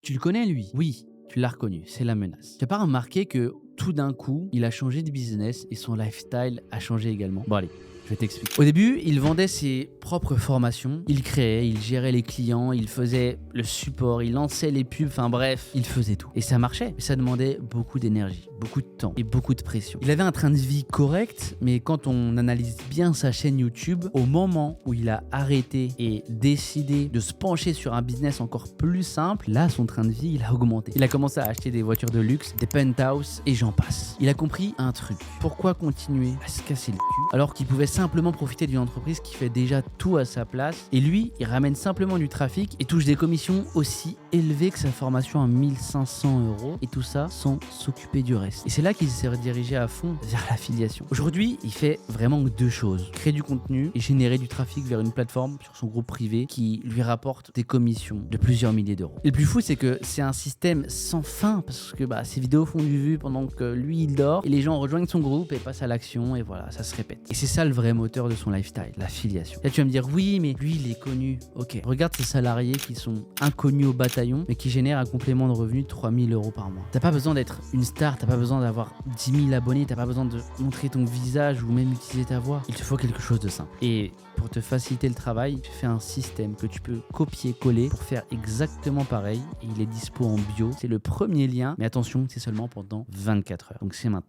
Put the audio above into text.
Tu le connais lui? Oui, tu l'as reconnu, c'est la menace. Tu as pas remarqué que tout d'un coup, il a changé de business et son lifestyle a changé également? Bon allez, je vais t'expliquer. Au début, il vendait ses propres formations, il créait, il gérait les clients, il faisait le support, il lançait les pubs, enfin bref, il faisait tout. Et ça marchait, mais ça demandait beaucoup d'énergie, beaucoup de temps et beaucoup de pression. Il avait un train de vie correct, mais quand on analyse bien sa chaîne YouTube, au moment où il a arrêté et décidé de se pencher sur un business encore plus simple, là son train de vie il a augmenté. Il a commencé à acheter des voitures de luxe, des penthouses et j'en passe. Il a compris un truc. Pourquoi continuer à se casser le cul alors qu'il pouvait simplement profiter d'une entreprise qui fait déjà tout à sa place et lui, il ramène simplement du trafic et touche des commissions aussi élevées que sa formation à 1500 € et tout ça sans s'occuper du reste. Et c'est là qu'il s'est redirigé à fond vers l'affiliation. Aujourd'hui, il fait vraiment deux choses. Créer du contenu et générer du trafic vers une plateforme sur son groupe privé qui lui rapporte des commissions de plusieurs milliers d'euros. Et le plus fou, c'est que c'est un système sans fin parce que ses vidéos font du vue pendant que lui, il dort et les gens rejoignent son groupe et passent à l'action et voilà, ça se répète. Et c'est ça le vrai moteur de son lifestyle, l'affiliation. Là, tu vas me dire, oui, mais lui, il est connu. Ok, regarde ces salariés qui sont inconnus au bataillon mais qui génèrent un complément de revenu de 3000 € par mois. T'as pas besoin d'être une star, t'as pas besoin d'avoir 10 000 abonnés, t'as pas besoin de montrer ton visage ou même utiliser ta voix. Il te faut quelque chose de simple. Et pour te faciliter le travail, tu fais un système que tu peux copier-coller pour faire exactement pareil. Et il est dispo en bio. C'est le premier lien, mais attention, c'est seulement pendant 24 heures. Donc c'est maintenant.